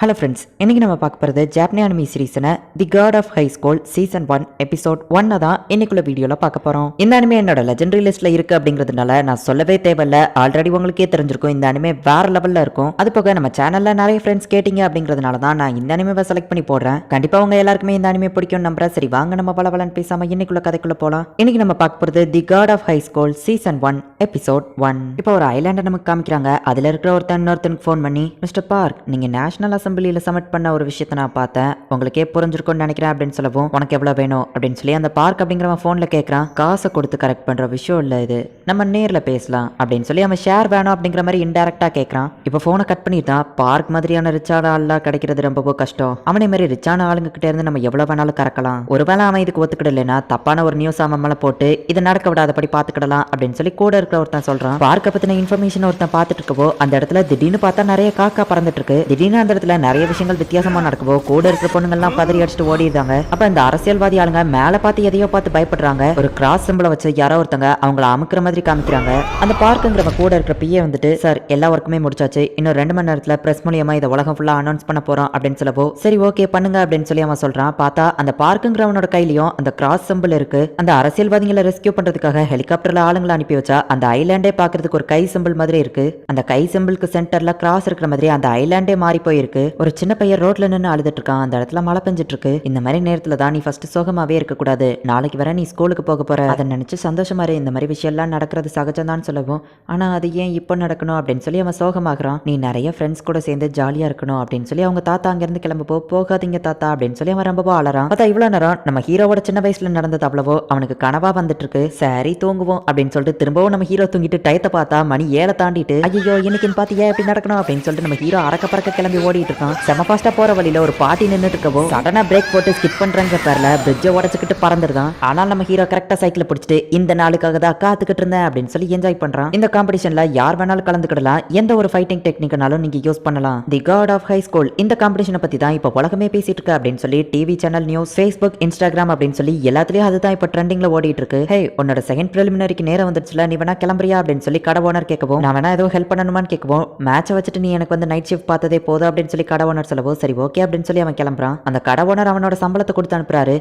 Hello friends, இன்னைக்கு நம்ம பார்க்க போகிறது ஜாப்பனீஸ் அனிமி சீரீஸான the god of high school season 1 episode 1 தான் இன்னைக்குள்ள வீடியோவில் பார்க்க போகிறோம். இந்த அனிமே என்னோட லெஜெண்டரி லிஸ்ட்டில் இருக்குது அப்படிங்கிறதுனால நான் சொல்லவே தேவையில்ல. ஆல்ரெடி உங்களுக்கே தெரிஞ்சிருக்கும் இந்த அனிமே வேற லெவலில் இருக்கும். அது போக நம்ம சேனலில் நிறைய ஃப்ரெண்ட்ஸ் கேட்டிங்க அப்படிங்கிறதுனால தான் நான் இந்த அனிமேவை செலக்ட் பண்ணி போடுறேன். கண்டிப்பாக உங்க எல்லாருக்குமே இந்த அனிமே பிடிக்கும் நம்புறேன். சரி வாங்க நம்ம பலவலன்னு பேசாமல் இன்னைக்குள்ள கதைக்குள்ள போகலாம். இன்னைக்கு நம்ம பார்க்க போகிறது the god of high school season 1 episode 1. இப்போ ஒரு ஐலாண்டை நமக்கு காமிக்கிறாங்க. அதில் இருக்கிற இன்னொருத்தனுக்கு ஃபோன் பண்ணி, மிஸ்டர் பார்க், நீங்க நேஷனல் அசம்பிளியில சப்மிட் பண்ண ஒரு விஷயத்தை நான் பார்த்தேன், உங்களுக்கே புரிஞ்சிருக்கும்னு நினைக்கிறேன் அப்படின்னு சொல்லவும், உனக்கு எவ்வளவு வேணும் அப்படின்னு சொல்லி அந்த பார்க் அப்படிங்கிறவன் போன்ல கேட்கறான். காசை கொடுத்து கரெக்ட் பண்ற விஷயம் இல்ல இது, நம்ம நேர்ல பேசலாம் அப்படின்னு சொல்லி அவன் ஷேர் வேணும் அப்படிங்கிற மாதிரி இன்டைரக்டா கேட்கறான். இப்போ போனை கட் பண்ணிட்டான். பார்க் மாதிரியான ரிச்சான ஆள்லாம் கிடைக்கிறது ரொம்ப கஷ்டம். அவனை மாதிரி ரிச்சான ஆளுங்க கிட்ட இருந்து நம்ம எவ்வளவு வேணாலும் கறக்கலாம். ஒருவேளை அவன் இதுக்கு ஒத்துக்கிடலைன்னா தப்பான ஒரு நியூஸ் அவன் மேல போட்டு இதை நடக்க விடாதபடி பாத்துக்கிடலாம் அப்படின்னு சொல்லி கூட இருக்கிற ஒருத்தன் சொல்றான். பார்க்க பத்தின இன்ஃபர்மேஷன் ஒருத்தன் பார்த்துட்டு இருக்கவோ அந்த இடத்துல திடீர்னு பார்த்தா நிறைய காக்கா பறந்துட்டு இருக்கு. திடீர்னு அந்த இடத்துல நிறைய விஷயங்கள் வித்தியாசமா நடக்கவோ கூட இருக்கிற பொண்ணுங்கள்லாம் பதறி அடிச்சுட்டு ஓடிடுறாங்க. அப்ப இந்த அரசியல்வாதி ஆளுங்க மேல பார்த்து எதையோ பார்த்து பயப்படுறாங்க. ஒரு கிராஸ் சிம்பிளை வச்சு யாரோ ஒருத்தங்க அவங்கள அமுக்குற மாதிரி காமிக்கிறாங்க. அந்த பார்க்குங்கிறவங்க கூட இருக்கிற பிஏ வந்துட்டு, சார் எல்லா ஒர்க்குமே முடிச்சாச்சு, இன்னும் 2 மணி நேரத்துல பிரஸ் மூலியமா இதை உலகம் ஃபுல்லா அனௌன்ஸ் பண்ண போறோம் அப்படின்னு சொல்லவோ, சரி ஓகே பண்ணுங்க அப்படின்னு சொல்லி அவன் சொல்றான். பார்த்தா அந்த பார்க்குங்கிறவனோட கையிலயும் அந்த கிராஸ் சிம்பிள் இருக்கு. அந்த அரசியல்வாதிகளை ரெஸ்கியூ பண்றதுக்காக ஹெலிகாப்டர்ல ஆளுங்களை அனுப்பி வச்சா அந்த ஐலாண்டே பாக்குறதுக்கு ஒரு கை சிம்பிள் மாதிரி இருக்கு. அந்த கை சிம்பிளுக்கு சென்டர்ல கிராஸ் இருக்கிற மாதிரி அந்த ஐலாண்டே மாறி போயிருக்கு. ஒரு சின்ன பையன் ரோட்ல நின்று அழுதுட்டு இருக்கான். அந்த இடத்துல மழை பெஞ்சிட்டு இருக்கு. இந்த மாதிரி நேரத்துல தான் நீ ஃபர்ஸ்ட் சோகமாவே இருக்க கூடாது, நாளைக்கு வர நீ ஸ்கூலுக்கு போக போற, அதை நினைச்சு சந்தோஷமா இரு, இந்த மாதிரி விஷயம் எல்லாம் நடக்கிறது சகஜம்தான் சொல்லவும், ஆனா அது ஏன் இப்போ நடக்கணும் அப்படின்னு சொல்லி அவன் சோகமாகறான். நீ நிறைய ஃப்ரெண்ட்ஸ் கூட சேர்ந்து ஜாலியா இருக்கணும் அப்படின்னு சொல்லி அவங்க தாத்தா அங்க இருந்து கிளம்ப போகாதீங்க தாத்தா அப்படின்னு சொல்லி அவன் ரொம்ப அலறான். பார்த்தா இவ்வளவு நேரம் நம்ம ஹீரோவோட சின்ன வயசுல நடந்தது அவ்வளவோ அவனுக்கு கனவா வந்துட்டு இருக்கு. சரி தூங்குவோம் அப்படின்னு சொல்லிட்டு திரும்பவும் நம்ம ஹீரோ தூங்கிட்டு டயத்தை பார்த்தா மணி 7 தாண்டிட்டு, ஐயோ இன்னைக்குன்னு பார்த்து ஏன் எப்படி நடக்கணும் அப்படின்னு சொல்லிட்டு நம்ம ஹீரோ அறக்க பறக்க கிளம்பி ஓடிட்டு இருக்கான். செம ஃபாஸ்டா போற வழியில ஒரு பாட்டி நின்னுட்டு இருக்கவோ சடனா பிரேக் போட்டு ஸ்கிப் பண்றங்க பேர்ல பிரிட்ஜை உடச்சுக்கிட்டு பறந்துருதான். ஆனால் நம்ம ஹீரோ கரெக்டா சைக்கிள் பிடிச்சிட்டு இந்த நாளுக்காக தான் காத்துக்கிட்டு இருந்தேன் அப்படின்னு சொல்லி என்ஜாய் பண்றான். இந்த காம்படிஷன்ல யார் வேணாலும் கலந்துக்கிடலாம், எந்த ஒரு ஃபைட்டிங் டெக்னிக்னாலும் நீங்க யூஸ் பண்ணலாம். தி காட் ஆஃப் ஹை ஸ்கூல் இந்த காம்படிஷனை பத்தி தான் இப்போ உலகமே பேசிட்டு இருக்கு அப்படின்னு சொல்லி TV channel, news, Facebook, Instagram அப்படின்னு சொல்லி எல்லாத்துலயும் அதுதான் இப்போ ட்ரெண்டிங்ல ஓடிட்டு இருக்கு. ஹே உன்னோட செகண்ட் பிரிலிமினரிக்கு நேரம் வந்துச்சுல, நீ வேணா கிளம்புறியா அப்படின்னு சொல்லி கடை ஓனர் கேட்கவும், நான் வேணா ஏதோ ஹெல்ப் பண்ணணுமான்னு கேட்கவும், மேட்சை வச்சுட்டு நீ எனக்கு வந்து நைட் ஷிஃப்ட் பார்த்ததே போதும் அப்படின்னு சொல்லி கடை ஓனர் சொல்லவோ, சரி ஓகே அப்படின்னு சொல்லி அவன் கிளம்புறான். அந்த கடை ஓனர் அவனோட சம்பளத்தை கொடுத்து அனுப்புறாரு.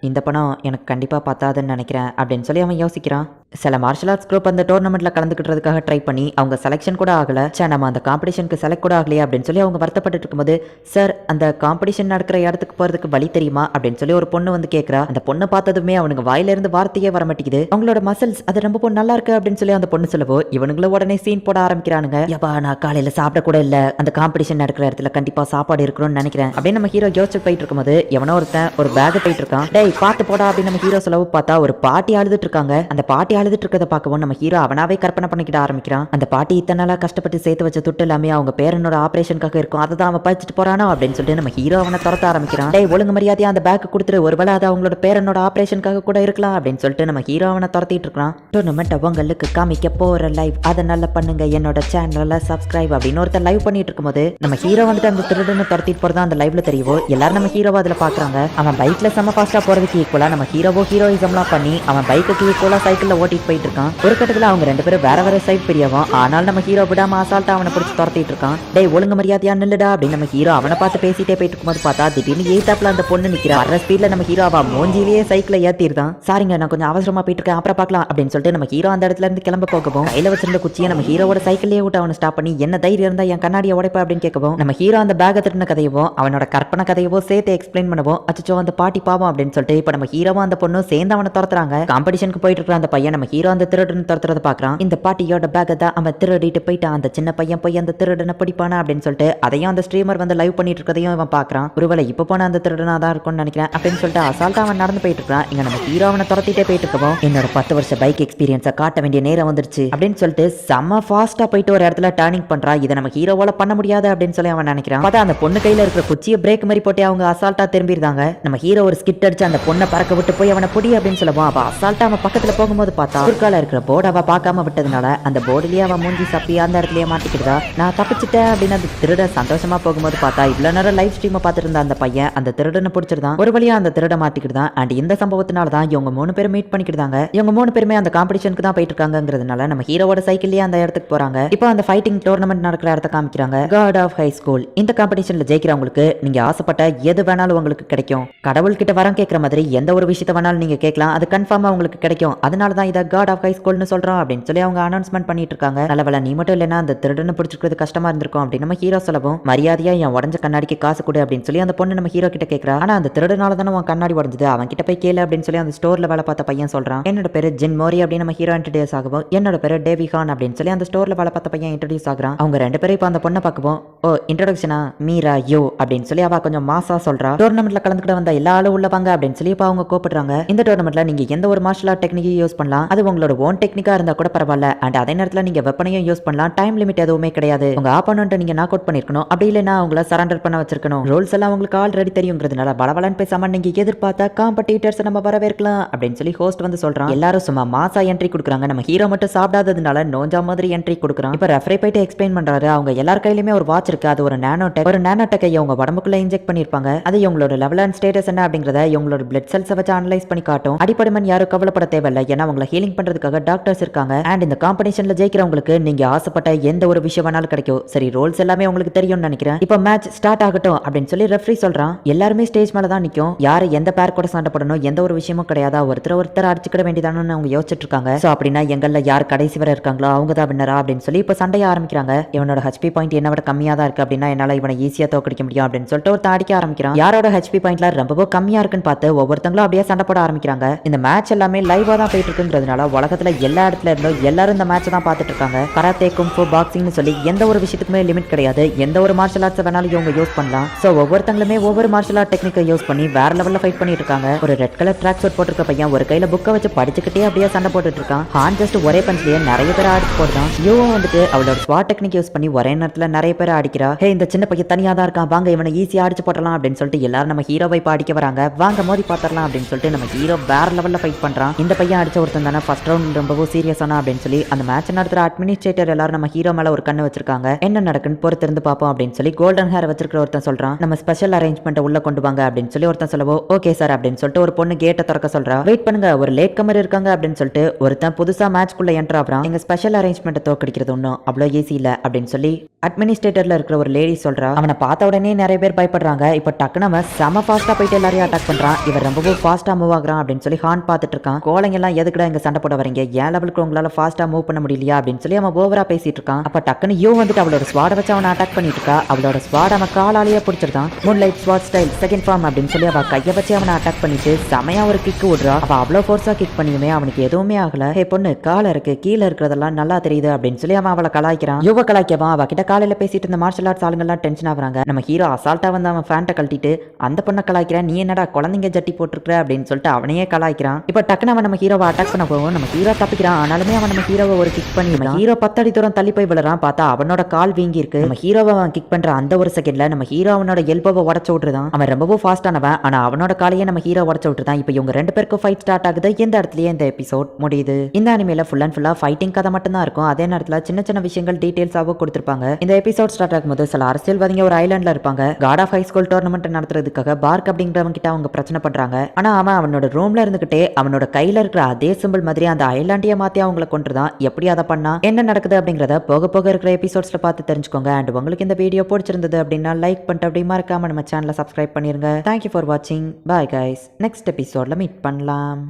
இந்த பணம் எனக்கு கண்டிப்பா பத்தாதுன்னு நினைக்கிறேன் அப்படின்னு சொல்லி அவன் யோசிக்கிறான். சில மார்ஷல் ஆர்ட்ஸ் குரூப் அந்த டோர்னமெண்ட்ல கலந்துக்கிட்டதுக்காக ட்ரை பண்ணி அவங்க செலக்ஷன் கூட ஆகல. நம்ம அந்த காம்படிஷனுக்கு செலக்ட் கூட ஆகலையா அப்படின்னு சொல்லி அவங்க வருத்தப்பட்டு இருக்கும்போது, சார் அந்த காம்படிஷன் நடக்கிற இடத்துக்கு போறதுக்கு வழி தெரியுமா அப்படின்னு சொல்லி ஒரு பொண்ணு வந்து கேட்கறா. அந்த பொண்ணு பார்த்ததுமே அவனுக்கு வாயில இருந்து வார்த்தையே வர மாட்டேங்குது. அவங்களோட மசில்ஸ் அது ரொம்ப நல்லா இருக்கு அப்படின்னு சொல்லி அந்த பொண்ணு சொல்லவோ இவனுங்கள உடனே சீன் போட ஆரம்பிக்கிறானுங்க. யப்பா நான் காலையில சாப்பிட கூட இல்ல, அந்த காம்படிஷன் நடக்கிற இடத்துல கண்டிப்பா சாப்பாடு இருக்கணும்னு நினைக்கிறேன் அப்படின்னு நம்ம ஹீரோ யோசிச்சு போயிட்டு இருக்கும்போது எவனோ ஒருத்தன் ஒரு பேக் போயிட்டு இருக்கான். டேய் பாத்து போடா அப்படின்னு நம்ம ஹீரோ சொல்லவு பார்த்தா ஒரு பாட்டி அழுதுட்டு இருக்காங்க. அந்த பாட்டி அழுதுட்டு இருக்கதை பார்க்கவும் நம்ம ஹீரோ அவனாவே கற்பனை பண்ணிக்கிட ஆரம்பிக்கிறான். அந்த பாட்டி இத்தனை நாளா கஷ்டப்பட்டு சேர்த்து வச்ச துட்டு எல்லாமே அவங்க பேரனோட ஆபரேஷனுக்காக இருக்கும், அதை தான் அவன் பறிச்சுட்டு போறானோ அப்படின்னு சொல்லிட்டு நம்ம ஹீரோ அவனை துரத்த ஆரம்பிக்கிறான். டேய் ஒழுங்கு மரியாதையா அந்த பேக் கொடுத்துரு, ஒருவேளை அது அவங்களோட பேரனோட ஆபரேஷனுக்காக கூட இருக்கலாம் அப்படின்னு சொல்லிட்டு நம்ம ஹீரோ அவனை துரத்திட்டு இருக்கான். டோர்னமெண்ட் உங்களுக்கு காமிக்க போற லைவ், அதை நல்லா பண்ணுங்க, என்னோட சேனல்ல சப்ஸ்கிரைப் அப்படின்னு ஒருத்தர் லைவ் பண்ணிட்டு இருக்கும்போது நம்ம ஹீரோ வந்துட்டு அந்த திருடனை துரத்திட்டு போறதா அந்த லைவ்ல தெரியவோ எல்லாரும் நம்ம ஹீரோவை அதுல பாக்குறாங்க. அவன் பைக்ல செம்ம ஃபாஸ்டா போறதுக்கு ஈக்குவலா நம்ம ஹீரோவோ ஹீரோயிசம்லாம் பண்ணி அவன் பைக்குக்கு ஈக்குவலா சைக்கிள்ல ஓட்டிட்டு போயிட்டு இருக்கான். ஒரு கட்டத்துல அவங்க 2 பேரும் வேற சைட் பிரியவும், ஆனால் நம்ம ஹீரோ விடாம அசால்ட்டா அவனை பிடிச்சி துரத்திட்டு இருக்கான். டேய் ஒழுங்கு மரியாதையா நில்லுடா அப்படின்னு நம்ம ஹீரோ அவனை பார்த்து பேசிட்டே போயிட்டு இருக்கும்போது பார்த்தா திடீர்னு எய்தாப்ல அந்த பொண்ணு நிக்கிறா. வர ஸ்பீட்ல நம்ம ஹீரோ அவ மூஞ்சிலேயே சைக்கிளை ஏத்திருந்தான். சாரிங்க நான் கொஞ்சம் அவசரமா போயிட்டு இருக்கேன், அப்புறம் பார்க்கலாம் அப்படின்னு சொல்லிட்டு நம்ம ஹீரோ அந்த இடத்துல இருந்து கிளம்ப போகவும் கையில வச்சிருந்த குச்சியை நம்ம ஹீரோவோட சைக்கிள்லயே விட்டு அவனை ஸ்டாப் பண்ணி, என்ன தைரியம் இருந்தா என் கண்ணாடியை உடைப்பா அப்படின்னு கேட்கவும் நம்ம ஹீரோ அந்த பேக திட்டின கதையவோ அவனோட கற்பனை கதையவோ சேர்த்து எக்ஸ்பிளைன் பண்ணவும், அச்சோ அந்த பாட்டி பாவம் அப்படின்னு சொல்லிட்டு இப்ப நம்ம ஹீரோவும் அந்த பொண்ணும் சேர்ந்து அவனை துரத்துறாங்க. காம்படிஷனுக்கு போயிட்டு இருக்கிற அந்த பையன் நம்ம ஹீரோ அந்த திருடனை துரத்துறத பாக்குறான். இந்த பாட்டியோட பேக்கை தான் அவன் திருடிட்டு போயிட்டான். அந்த சின்ன பையன் போய் அந்த திருடனை பிடிப்பானா அப்படின்னு சொல்லிட்டு அதையும் அந்த ஸ்ட்ரீமர் வந்து லைவ் பண்ணிட்டு இருக்கதையும் அவன் பாக்குறான். ஒருவேளை இப்ப போன அந்த திருடனா தான் இருக்கும்னு நினைக்கிறேன் அப்படின்னு சொல்லிட்டு அசால்ட்டா அவன் நடந்து போயிட்டு இருக்கான். இங்க நம்ம ஹீரோ அவனை துரத்திட்டே போயிட்டு இருக்கவும், என்னோட 10 வருஷ பைக் எக்ஸ்பீரியன்ஸை காட்ட வேண்டிய நேரம் வந்துருச்சு அப்படின்னு சொல்லிட்டு செம்ம ஃபாஸ்டா போயிட்டு ஒரு இடத்துல டர்னிங் பண்றா. இதை நம்ம ஹீரோவால பண்ண முடியாது அப்படின்னு சொல்லி அவன் நினைக்கிறான். பார்த்தா அந்த பொண்ணு கையில இருக்கிற குச்சியை பிரேக் மாதிரி போட்டு அவங்க அசால்ட்டா திரும்பிடுறாங்க. நம்ம ஹீரோ ஒரு ஸ்கிட் அடிச்சு அந்த பொண்ணை பறக்க விட்டு போய் அவனை பொடி அப்படின்னு சொல்லுவான். அவ அசால்ட்டா அவன் பக்கத்துல போகும்போது பார்த்தா பார்த்தா குறுக்கால இருக்கிற போர்டு அவ பார்க்காம விட்டதுனால அந்த போர்டுலயே அவ மூஞ்சி சப்பி அந்த இடத்துலயே மாட்டிக்கிட்டா. நான் தப்பிச்சிட்டேன் அப்படின்னு அந்த திருட சந்தோஷமா போகும்போது பார்த்தா இவ்வளவு நேரம் லைவ் ஸ்ட்ரீமை பார்த்துட்டு இருந்த அந்த பையன் அந்த திருடனை பிடிச்சிருந்தான். ஒரு வழியா அந்த திருட மாட்டிக்கிட்டான். அண்ட் இந்த சம்பவத்தினால தான் இவங்க 3 பேரும் மீட் பண்ணிக்கிட்டாங்க. இவங்க 3 பேருமே அந்த காம்படிஷனுக்கு தான் போயிட்டு இருக்காங்கிறதுனால நம்ம ஹீரோவோட சைக்கிள்லயே அந்த இடத்துக்கு போறாங்க. இப்போ அந்த ஃபைட்டிங் டோர்னமெண்ட் நடக்கிற இடத்த காமிக்கிறாங்க. God of high School. இந்த காம்படிஷன்ல ஜெயிக்கிறவங்களுக்கு நீங்க ஆசைப்பட்ட எது வேணாலும் உங்களுக்கு கிடைக்கும். கடவுள் கிட்ட வரம் கேட்கிற மாதிரி எந்த ஒரு விஷயத்தை வேணாலும் நீங்க கேட்கலாம், அது கன்ஃபார்மா உங்களுக்கு கிடைக்கும். அதனால தான் இதை காட் ஆஃப் ஹை ஸ்கூல்னு சொல்றோம் அப்படின்னு சொல்லி அவங்க அனௌன்ஸ்மெண்ட் பண்ணிட்டு இருக்காங்க. நல்லவேளை நீ மட்டும் இல்லைன்னா அந்த திருடனை பிடிச்சிக்கிறது கஷ்டமா இருந்திருக்கும் அப்படின்னு நம்ம ஹீரோ சொல்லவும், மரியாதையா என் உடஞ்ச கண்ணாடிக்கு காசு கொடு அப்படின்னு சொல்லி அந்த பொண்ணு நம்ம ஹீரோ கிட்ட கேட்கறா. ஆனா அந்த திருடனால தானே உன் கண்ணாடி உடஞ்சது, அவன் கிட்ட போய் கேளு அப்படின்னு சொல்லி அந்த ஸ்டோர்ல வேலை பார்த்த பையன் சொல்றான். என்னோட பேரு ஜின் மோரி அப்படின்னு நம்ம ஹீரோ இன்ட்ரோடியூஸ் ஆகும். என்னோட பேரு டேவி ஹான் அப்படின்னு சொல்லி அந்த ஸ்டோர்ல வேலை பார்த்த பையன் இன்ட்ரோடியூஸ் ஆகுறான். அவங்க 2 பேரும் இப்போ அந்த பொண்ணை பார்க்கவும், ஓ இன்ட்ரோடக்ஷனா மீரா யோ அப்படின்னு சொல்லி அவ கொஞ்சம் மாசா சொல்றா. டோர்னமெண்ட்ல கலந்துக்கிட்ட வந்த எல்லா ஆளும் உள்ள வாங்க அப்படின்னு சொல்லி இப்போ அவங்க கூப்பிடுறாங்க. இந்த டோர்னமெண்ட்ல நீங்க எந்த ஒரு மார்ஷல் ஆர்ட் டெக்னிக்கையும் யூஸ் பண்ணலாம், அது உங்களோட ஓன் டெக்னிக்கா இருந்தா கூட பரவாயில்ல. அண்ட் அதே நேரத்தில் நீங்க வெப்பனையும் யூஸ் பண்ணலாம். டைம் லிமிட் எதுவுமே கிடையாது. உங்க ஆப்போனன்ட் நீங்க நாக் அவுட் பண்ணிருக்கணும், அப்படி இல்லைன்னா அவங்கள சரண்டர் பண்ண வச்சிருக்கணும். ரூல்ஸ் எல்லாம் உங்களுக்கு ஆல்ரெடி தெரியுங்கிறதுனால பலவலன் பேசாம நீங்க எதிர்பார்த்தா காம்படிட்டர்ஸ் நம்ம வரவேற்கலாம் அப்படின்னு சொல்லி ஹோஸ்ட் வந்து சொல்றான். எல்லாரும் சும்மா மாசா என்ட்ரி கொடுக்குறாங்க. நம்ம ஹீரோ மட்டும் சாப்பிடாததுனால நோஞ்சா மாதிரி என்ட்ரி கொடுக்குறான். இப்ப ரெஃபரி போயிட்டு எக்ஸ்பிளைன் பண்றாரு. அவங்க எல்லார் கையிலுமே ஒரு வாட்ச் இருக்கு, அது ஒரு நானோடெக் இவங்க உடம்புக்குள்ள இன்ஜெக்ட் பண்ணிருப்பாங்க. அது இவங்களோட லெவல் அண்ட் ஸ்டேட்டஸ் என்ன அப்படிங்கறத இவங்களோட பிளட் செல்ஸ் வச்சு அனலைஸ் பண்ணி காட்டும். அடிப்படைமன் யாரும் கவலைப்பட தேவையில்லை, ஏன்னா அவங்களை ஹீலிங் பண்றதுக்காக டாக்டர்ஸ் இருக்காங்க. அண்ட் இந்த காம்படிஷன்ல ஜெயிக்கிறவங்களுக்கு நீங்க ஆசைப்பட்ட எந்த ஒரு விஷயம் வேணாலும் கிடைக்கும். சரி, ரோல்ஸ் எல்லாமே உங்களுக்கு தெரியும்னு நினைக்கிறேன். இப்போ மேட்ச் ஸ்டார்ட் ஆகட்டும் அப்படின்னு சொல்லி ரெஃபரி சொல்றான். எல்லாருமே ஸ்டேஜ் மேல தான் நிக்கும். யாரு எந்த பேர் கூட சண்டை போடணும், எந்த ஒரு விஷயமும் கிடையாதா, ஒருத்தர் அடிச்சுக்கிட வேண்டியதானு அவங்க யோசிச்சுட்டு இருக்காங்க. சோ அப்படின்னா எங்கள்ல யார் கடைசி வரை இருக்காங்களோ அவங்க தான் வின்னரா அப்படின்னு சொல்லி இப்போ சண்டைய ஆரம்பிக்கிறாங்க. இவனோட ஹெச்பி பாயிண்ட் என்ன விட கம்மியா தான் இருக்கு அப்படின்னா என்னால இவனை ஈஸியா தோக்கடிக்க முடியும் அப்படின்னு சொல்லிட்டு ஒருத்தன் அடிக்க ஆரம்பிக்கிறான். யாரோட ஹெச்பி பாயிண்ட்ல ரொம்ப கம்மியா இருக்குன்னு பார்த்து ஒவ்வொருத்தங்களும் அப்படியே சண்டை போட ஆரம்பிக்கிறாங்க. இந்த மேட்ச் எல்லாமே லைவா தான் போயிட்டு இருக்குங்கிறதுனால உலகத்துல எல்லா இடத்துல இருந்தும் எல்லாரும் இந்த மேட்ச் தான் பார்த்துட்டு இருக்காங்க. கராத்தே, குங்ஃபு, பாக்ஸிங்னு சொல்லி எந்த ஒரு விஷயத்துக்குமே லிமிட் கிடையாது. எந்த ஒரு மார்ஷல் ஆர்ட்ஸ் வேணாலும் இவங்க யூஸ் பண்ணலாம். சோ ஒவ்வொருத்தங்களுமே ஒவ்வொரு மார்ஷல் ஆர்ட் டெக்னிக்கை யூஸ் பண்ணி வேற லெவல்ல ஃபைட் பண்ணிட்டு இருக்காங்க. ஒரு ரெட் கலர் ட்ராக் சூட் போட்டிருக்க பையன் ஒரு கையில புக்கை வச்சு படிச்சுக்கிட்டே அப்படியே சண்டை போட்டுட்டு இருக்கான். ஹான் ஜஸ்ட் ஒரே பஞ்ச்லயே நிறைய பேர் அடிச்சு போடுறான். யோவும் வந்துட்டு அவளோட ஸ்வாட் டெக்னிக் யூஸ் பண்ணி ஒரே நேரத்துல நிறைய பேர் அடிக்கிறா. ஹே, இந்த சின்ன பையன் தனியா தான் இருக்கான், வாங்க இவனை ஈஸியா அடிச்சு போடலாம் அப்படின்னு சொல்லிட்டு எல்லாரும் நம்ம ஹீரோவை இப்ப அடிக்க வராங்க. வாங்க மோதி பாத்திரலாம் அப்படின்னு சொல்லிட்டு நம்ம ஹீரோ வேற லெவல்ல ஃபைட் பண்றான். இந்த பையன் அடிச்ச ஒருத்தன் தானே ஃபர்ஸ்ட் ரவுண்ட் ரொம்பவும் சீரியஸானா அப்படின்னு சொல்லி அந்த மேட்ச் நடத்துற அட்மினிஸ்ட்ரேட்டர் எல்லாரும் நம்ம ஹீரோ மேல ஒரு கண்ணு வச்சிருக்காங்க. என்ன நடக்குன்னு பொறுத்திருந்து பார்ப்போம் அப்படின்னு சொல்லி கோல்டன் ஹேர் வச்சிருக்கிற ஒருத்தன் சொல்றான். நம்ம ஸ்பெஷல் அரேஞ்ச்மெண்ட் உள்ள கொண்டு வாங்க அப்படின்னு சொல்லி ஒருத்தன் சொல்லவோ, ஓகே சார் அப்படின்னு சொல்லிட்டு ஒரு பொண்ணு கேட்டை திறக்க சொல்றா. வெயிட் பண்ணுங்க, ஒரு லேட் கமர் இருக்காங்க அப்படின்னு சொல்லிட்டு ஒருத்தன் புதுசா மேட்ச்க்குள்ள என்டர் ஆகுறான். எங்க ஸ்பெஷல் அரேஞ்ச்மெண்ட் தோக்கடிக்கிறது ஒன்றும் அவ்வளோ ஈஸி இல்ல அப்படின்னு சொல்லி அட்மினிஸ்ட்ரேட்டர்ல இருக்கிற ஒரு லேடி சொல்றா. அவனை பார்த்த உடனே நிறைய பேர் பயப்படுறாங்க. இப்போ டக்குனு அவன் செம ஃபாஸ்டா போயிட்டு எல்லாரையும் அட்டாக் பண்றான். இவர் ரொம்பவும் ஃபாஸ்டா மூவ் ஆகுறான் அப்படின்னு சொல்லி ஹான் பார்த்துட்டு இருக்கான். கோலைங்க எல்லாம் எதுக்குடா இங்க சண்டை போட வரீங்க, ஏன் லெவலுக்கு உங்களால ஃபாஸ்டா மூவ் பண்ண முடியலையா அப்படின்னு சொல்லி அவன் ஓவரா பேசிட்டு இருக்கான். அப்ப டக்குனு யூ வந்துட்டு அவளோட ஸ்வாட வச்சு அவனை அட்டாக் பண்ணிட்டு இருக்கா. அவளோட ஸ்வாட் அவன் காலாலேயே பிடிச்சிருக்கான். மூன்லைட் ஸ்வாட் ஸ்டைல் செகண்ட் ஃபார்ம் அப்படின்னு சொல்லி அவ கையை வச்சு அவனை அட்டாக் பண்ணிட்டு செமையா ஒரு கிக் விடுறா. அவ அவ்வளவு ஃபோர்ஸா கிக் பண்ணியுமே அவனுக்கு எதுவுமே ஆகல. ஹே பொண்ணு, கால இருக்கு, கீழே இருக்கிறதெல்லாம் நல்லா தெரியுது அப்படின்னு சொல்லி அவன் அவளை கலாய்க்கிறான். யுவ கலாய்க்கவன் அவ கிட்ட காலையில பேசிட்டு இருந்த மார்ஷல் ஆர்ட்ஸ் ஆளுங்கெல்லாம் டென்ஷன் ஆகுறாங்க. நம்ம ஹீரோ அசால்ட்டா வந்து அவன் ஃபேண்ட்டை கழட்டிட்டு அந்த பொண்ணை கலாய்க்கிறான். நீ என்னடா குழந்தைங்க ஜட்டி போட்டுருக்க அப்படின்னு சொல்லிட்டு அவனையே கலாய்க்கிறான். இப்போ டக்குனு அவன் நம்ம ஹீரோவை அட்டாக் பண்ண போவோம். நம்ம ஹீரோ தப்பிக்கிறான். ஆனாலுமே அவன் நம்ம ஹீரோவை ஒரு கிக் பண்ணி ஹீரோ 10 அடி தூரம் தள்ளி போய் விழுறான். பார்த்தா அவனோட கால் வீங்கி இருக்கு. நம்ம ஹீரோவை அவன் கிக் பண்ற அந்த ஒரு செகண்ட்ல நம்ம ஹீரோ அவனோட எல்போவை உடச்சு விட்டுருதான். அவன் ரொம்பவும் ஃபாஸ்டானவன், ஆனா அவனோட காலையே நம்ம ஹீரோ உடச்சு விட்டுருதான். இப்போ இவங்க 2 பேருக்கும் ஃபைட் ஸ்டார்ட் ஆகுது. இந்த இடத்துலயே இந்த எபிசோட் முடியுது. இந்த அனிமேல ஃபுல் அண்ட் ஃபுல்லா ஃபைட்டிங் கதை மட்டும் தான் இருக்கும். அதே நேரத்துல சின்ன சின்ன விஷயங்கள் டீடைல்ஸாவும் கொடுத்திருப்பாங்க. இந்த எபிசோட் ஸ்டார்ட் ஆகும்போது சில அரசியல்வாதிங்க ஒரு ஐலாண்ட்ல இருப்பாங்க. God of high school tournament நடத்துறதுக்காக பார்க் அப்படிங்கிறவங்க கிட்ட அவங்க பிரச்சனை பண்றாங்க. ஆனா அவன் அவனோட ரூம்ல இருந்துகிட்டே அவனோட கையில இருக்கிற அதே சிம்பிள் மாதிரி அந்த ஐலாண்டிய மாத்தி அவங்களை கொண்டுதான். எப்படி அதை பண்ணா, என்ன நடக்குது அப்படிங்கறத போக போக இருக்கிற எபிசோட்ஸ்ல பார்த்து தெரிஞ்சுக்கோங்க. அண்ட் உங்களுக்கு இந்த வீடியோ பிடிச்சிருந்தது அப்படின்னா லைக் பண்ணிட்டு அப்படி மறக்காம நம்ம சேனலை சப்ஸ்கிரைப் பண்ணிருங்க. தேங்க்யூ ஃபார் வாட்சிங். Bye guys. நெக்ஸ்ட் எபிசோட்ல மீட் பண்ணலாம்.